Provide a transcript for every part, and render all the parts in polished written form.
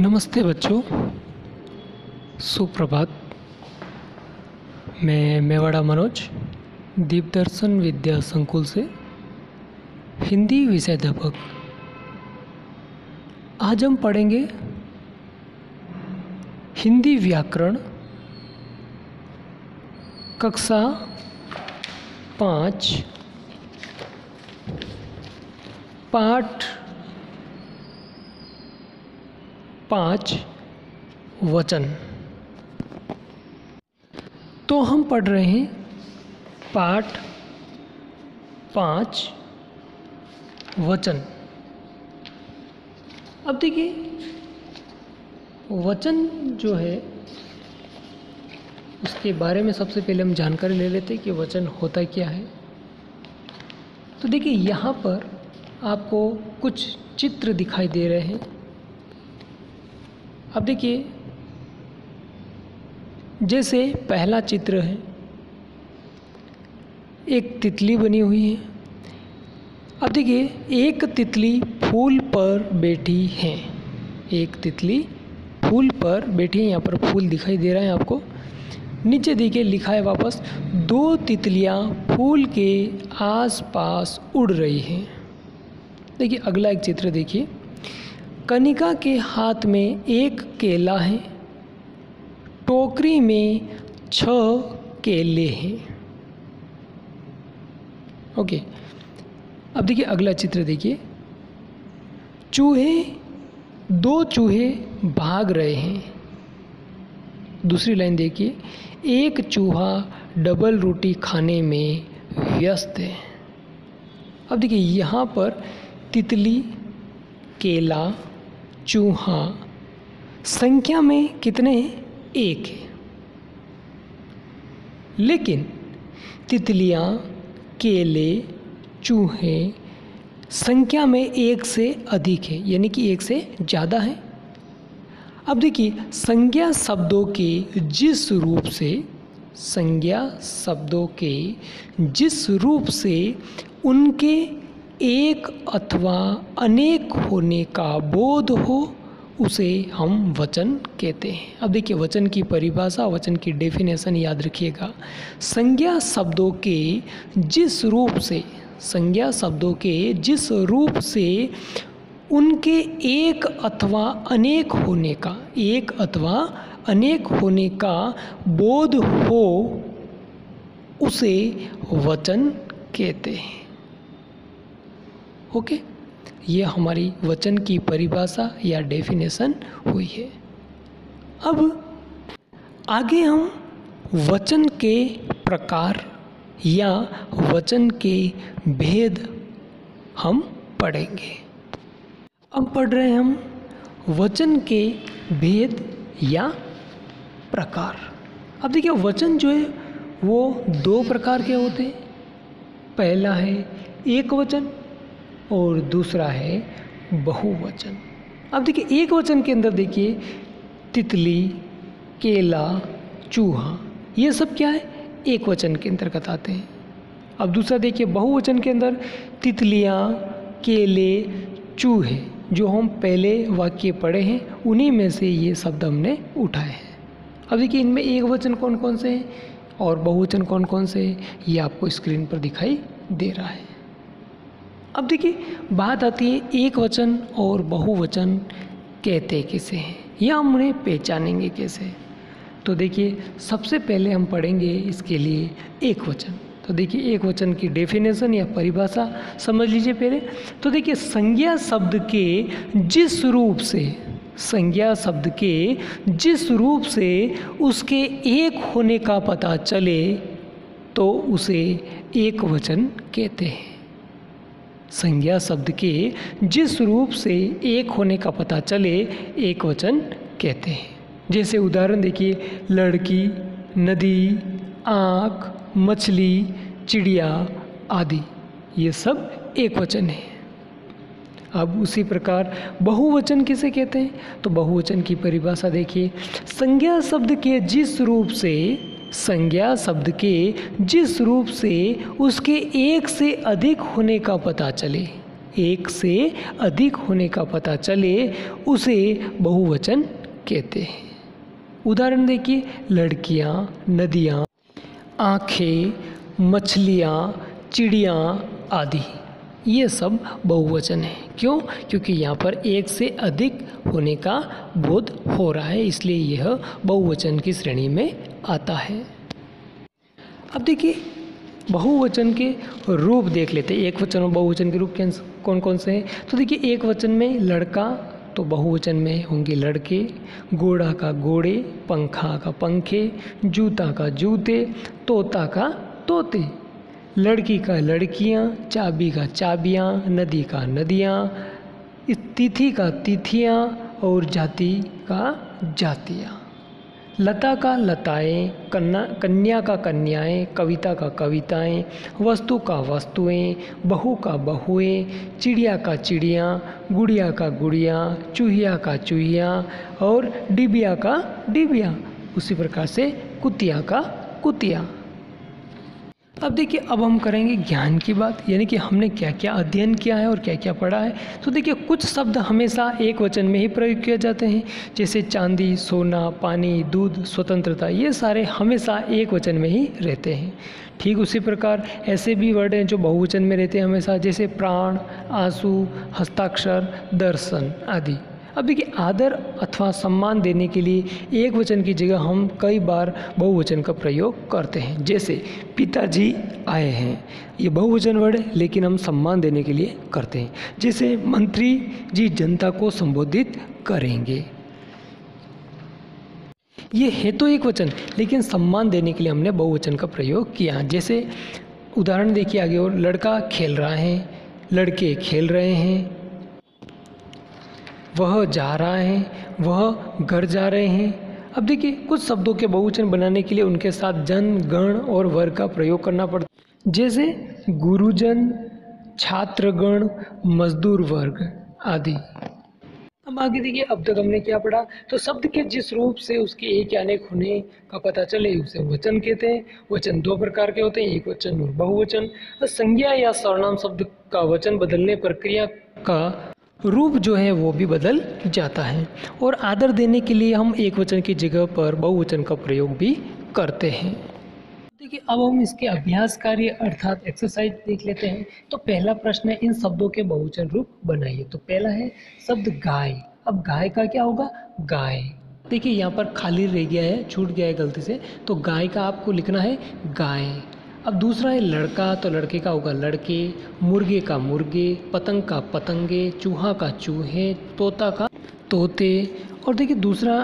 नमस्ते बच्चों, सुप्रभात। मैं मेवाड़ा मनोज दीपदर्शन विद्या संकुल से हिंदी विषयाध्यापक। आज हम पढ़ेंगे हिंदी व्याकरण कक्षा 5 पाठ 5 वचन। तो हम पढ़ रहे हैं पाठ 5 वचन। अब देखिए, वचन जो है उसके बारे में सबसे पहले हम जानकारी ले लेते हैं कि वचन होता क्या है। तो देखिए, यहाँ पर आपको कुछ चित्र दिखाई दे रहे हैं। अब देखिए, जैसे पहला चित्र है, एक तितली बनी हुई है। अब देखिए, एक तितली फूल पर बैठी है। एक तितली फूल पर बैठी है। यहाँ पर फूल दिखाई दे रहा है आपको। नीचे देखिए लिखा है वापस, 2 तितलियाँ फूल के आसपास उड़ रही हैं। देखिए अगला एक चित्र देखिए, कनिका के हाथ में एक केला है, टोकरी में 6 केले हैं। ओके, अब देखिए अगला चित्र देखिए, 2 चूहे भाग रहे हैं। दूसरी लाइन देखिए, एक चूहा डबल रोटी खाने में व्यस्त है। अब देखिए यहाँ पर तितली, केला, चूहा संख्या में कितने हैं? 1 है। लेकिन तितलियाँ, केले, चूहे संख्या में 1 से अधिक है, यानी कि 1 से ज़्यादा है। अब देखिए, संज्ञा शब्दों के जिस रूप से उनके एक अथवा अनेक होने का बोध हो, उसे हम वचन कहते हैं। अब देखिए, वचन की परिभाषा, वचन की डेफिनेशन याद रखिएगा। संज्ञा शब्दों के जिस रूप से उनके एक अथवा अनेक होने का बोध हो, उसे वचन कहते हैं। ओके, ये हमारी वचन की परिभाषा या डेफिनेशन हुई है। अब आगे हम वचन के प्रकार या वचन के भेद हम पढ़ेंगे। अब पढ़ रहे हैं हम वचन के भेद या प्रकार। अब देखिए, वचन जो है वो 2 प्रकार के होते हैं। पहला है एक वचन और दूसरा है बहुवचन। अब देखिए, एक वचन के अंदर देखिए, तितली, केला, चूहा, ये सब क्या है? एक वचन के अंतर्गत आते हैं। अब दूसरा देखिए, बहुवचन के अंदर तितलियाँ, केले, चूहे, जो हम पहले वाक्य पढ़े हैं, उन्हीं में से ये शब्द हमने उठाए हैं। अब देखिए, इनमें एक वचन कौन कौन से हैं और बहुवचन कौन कौन से हैं, ये आपको स्क्रीन पर दिखाई दे रहा है। अब देखिए, बात आती है एक वचन और बहुवचन कहते किसे हैं, या हम उन्हें पहचानेंगे कैसे। तो देखिए, सबसे पहले हम पढ़ेंगे इसके लिए एक वचन। तो देखिए, एक वचन की डेफिनेशन या परिभाषा समझ लीजिए पहले। तो देखिए, संज्ञा शब्द के जिस रूप से उसके एक होने का पता चले, तो उसे एक वचन कहते हैं। संज्ञा शब्द के जिस रूप से एक होने का पता चले, एक वचन कहते हैं। जैसे उदाहरण देखिए, लड़की, नदी, आँख, मछली, चिड़िया आदि, ये सब एक वचन है। अब उसी प्रकार बहुवचन किसे कहते हैं? तो बहुवचन की परिभाषा देखिए, संज्ञा शब्द के जिस रूप से उसके एक से अधिक होने का पता चले, एक से अधिक होने का पता चले उसे बहुवचन कहते हैं। उदाहरण देखिए, लड़कियाँ, नदियाँ, आँखें, मछलियाँ, चिड़ियाँ आदि, ये सब बहुवचन है। क्यों? क्योंकि यहाँ पर एक से अधिक होने का बोध हो रहा है, इसलिए यह बहुवचन की श्रेणी में आता है। अब देखिए बहुवचन के रूप देख लेते हैं। एक वचन और बहुवचन के रूप कौन कौन से हैं? तो देखिए एक वचन में लड़का, तो बहुवचन में होंगे लड़के, घोड़ा का घोड़े, पंखा का पंखे, जूता का जूते, तोता का तोते, लड़की का लड़कियाँ, चाबी का चाबियाँ, नदी का नदियाँ, तिथि का तिथियाँ और जाति का जातियाँ, लता का लताएं, कन्या का कन्याएं, कविता का कविताएं, वस्तु का वस्तुएं, बहू का बहुएं, चिड़िया का चिड़िया, गुड़िया का गुड़िया, चूहिया का चूहिया और डिबिया का डिबिया, उसी प्रकार से कुतिया का कुतिया। अब देखिए अब हम करेंगे ज्ञान की बात, यानी कि हमने क्या क्या अध्ययन किया है और क्या क्या पढ़ा है। तो देखिए कुछ शब्द हमेशा एक वचन में ही प्रयोग किए जाते हैं, जैसे चांदी, सोना, पानी, दूध, स्वतंत्रता, ये सारे हमेशा एक वचन में ही रहते हैं। ठीक उसी प्रकार ऐसे भी वर्ड हैं जो बहुवचन में रहते हैं हमेशा, जैसे प्राण, आंसू, हस्ताक्षर, दर्शन आदि। अब देखिए आदर अथवा सम्मान देने के लिए एक वचन की जगह हम कई बार बहुवचन का प्रयोग करते हैं, जैसे पिताजी आए हैं, ये बहुवचन वर्ड है लेकिन हम सम्मान देने के लिए करते हैं। जैसे मंत्री जी जनता को संबोधित करेंगे, ये है तो एक वचन लेकिन सम्मान देने के लिए हमने बहुवचन का प्रयोग किया। जैसे उदाहरण देखिए आगे, और लड़का खेल रहा है, लड़के खेल रहे हैं, वह जा रहा है, वह घर जा रहे हैं। अब देखिए कुछ शब्दों के बहुवचन बनाने के लिए उनके साथ जन, गण और वर्ग का प्रयोग करना पड़ता है, जैसे गुरुजन, छात्रगण, मजदूर वर्ग आदि। अब आगे देखिए, अब तक हमने क्या पढ़ा, तो शब्द के जिस रूप से उसके एक या अनेक होने का पता चले उसे वचन कहते हैं। वचन दो प्रकार के होते हैं, एक वचन और बहुवचन। संज्ञा या सर्वनाम शब्द का वचन बदलने पर क्रिया का रूप जो है वो भी बदल जाता है, और आदर देने के लिए हम एक वचन की जगह पर बहुवचन का प्रयोग भी करते हैं। देखिए अब हम इसके अभ्यास कार्य अर्थात एक्सरसाइज देख लेते हैं। तो पहला प्रश्न है, इन शब्दों के बहुवचन रूप बनाइए। तो पहला है शब्द गाय। अब गाय का क्या होगा? गाय। देखिए यहाँ पर खाली रह गया है, छूट गया है गलती से, तो गाय का आपको लिखना है गाय। अब दूसरा है लड़का, तो लड़के का होगा लड़के, मुर्गे का मुर्गे, पतंग का पतंगे, चूहा का चूहे, तोता का तोते। और देखिए दूसरा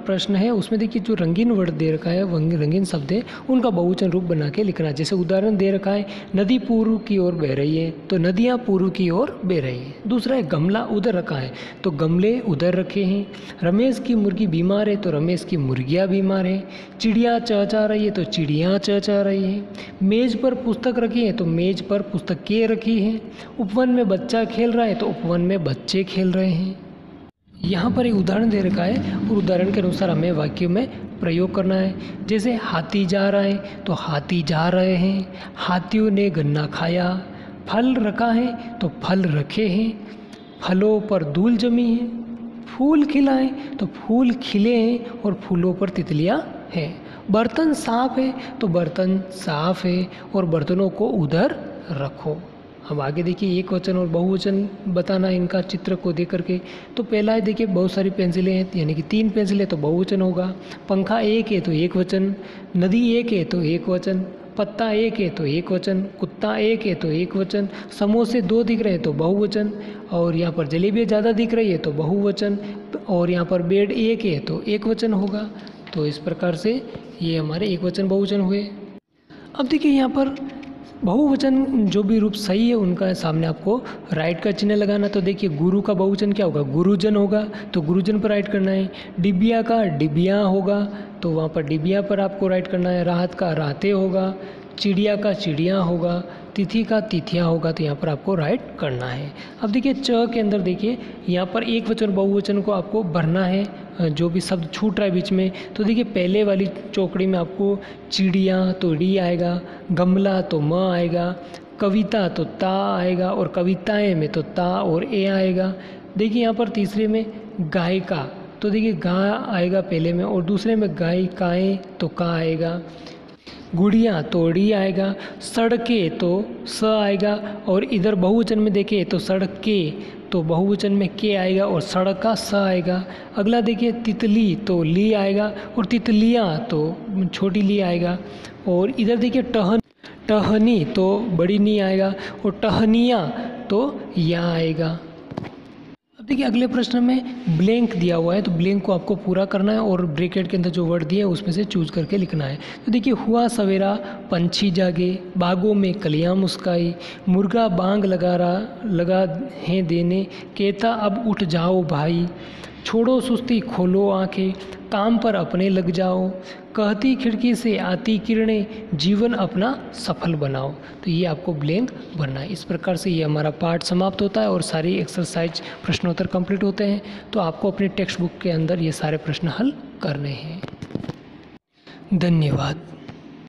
प्रश्न है, उसमें देखिए जो रंगीन वर्ड दे रखा है, रंगीन शब्द है, उनका बहुवचन रूप बना के लिखना है। जैसे उदाहरण दे रखा है, नदी पूर्व की ओर बह रही है, तो नदियाँ पूर्व की ओर बह रही है। दूसरा है गमला उधर रखा है, तो गमले उधर रखे हैं। रमेश की मुर्गी बीमार है, तो रमेश की मुर्गियाँ बीमार है। चिड़िया चहचहा रही है, तो चिड़ियाँ चहचहा रही है। मेज़ पर पुस्तक रखी है, तो मेज़ पर पुस्तकें रखी हैं। उपवन में बच्चा खेल रहा है, तो उपवन में बच्चे खेल रहे हैं। यहाँ पर एक उदाहरण दे रखा है और उदाहरण के अनुसार हमें वाक्य में प्रयोग करना है। जैसे हाथी जा रहा है, तो हाथी जा रहे हैं। हाथियों ने गन्ना खाया। फल रखा है, तो फल रखे हैं। फलों पर धूल जमी है। फूल खिला है, तो फूल खिले हैं और फूलों पर तितलियाँ हैं। बर्तन साफ है, तो बर्तन साफ है और बर्तनों को उधर रखो। अब आगे देखिए एक वचन और बहुवचन बताना इनका चित्र को देख करके। तो पहला है देखिए बहुत सारी पेंसिलें हैं, यानी कि 3 पेंसिलें, तो बहुवचन होगा। पंखा एक है तो एक वचन, नदी एक है तो एक वचन, पत्ता एक है तो एक वचन, कुत्ता एक है तो एक वचन, समोसे 2 दिख रहे हैं तो बहुवचन, और यहाँ पर जलेबियाँ ज़्यादा दिख रही है तो बहुवचन, और यहाँ पर बेड एक है तो एक वचन होगा। तो इस प्रकार से ये हमारे एक वचन बहुवचन हुए। अब देखिए यहाँ पर बहुवचन जो भी रूप सही है उनका सामने आपको राइट का चिन्ह लगाना। तो देखिए गुरु का बहुवचन क्या होगा? गुरुजन होगा, तो गुरुजन पर राइट करना है। डिबिया का डिबिया होगा, तो वहाँ पर डिबिया पर आपको राइट करना है। राहत का राहते होगा, चिड़िया का चिड़िया होगा, तिथि का तिथिया होगा, तो यहाँ पर आपको राइट करना है। अब देखिए च के अंदर देखिए यहाँ पर एक वचन बहुवचन को आपको भरना है, जो भी शब्द छूट रहा है बीच में। तो देखिए पहले वाली चौकड़ी में आपको चिड़िया तो डी आएगा, गमला तो म आएगा, कविता तो ता आएगा, और कविताएं में तो ता और ए आएगा। देखिए यहाँ पर तीसरे में गायिका, तो देखिए गा आएगा पहले में, और दूसरे में गायिकाएं तो का आएगा। गुड़िया तो ड़ी आएगा। सड़के तो स आएगा, और इधर बहुवचन में देखें तो सड़के तो बहुवचन में के आएगा और सड़क का स आएगा। अगला देखिए तितली तो ली आएगा, और तितलियाँ तो छोटी ली आएगा। और इधर देखिए टहनी तो बड़ी नी आएगा, और टहनियाँ तो या आएगा। अब देखिए अगले प्रश्न में ब्लैंक दिया हुआ है, तो ब्लैंक को आपको पूरा करना है और ब्रैकेट के अंदर जो वर्ड दिए हैं उसमें से चूज करके लिखना है। तो देखिए हुआ सवेरा पंछी जागे, बागों में कलियां मुस्काई, मुर्गा बांग लगा है देने, कहता अब उठ जाओ भाई, छोड़ो सुस्ती खोलो आंखें, काम पर अपने लग जाओ, कहती खिड़की से आती किरणें, जीवन अपना सफल बनाओ। तो ये आपको ब्लैंक भरना है। इस प्रकार से ये हमारा पार्ट समाप्त होता है और सारी एक्सरसाइज प्रश्नोत्तर कंप्लीट होते हैं। तो आपको अपने टेक्स्ट बुक के अंदर ये सारे प्रश्न हल करने हैं। धन्यवाद।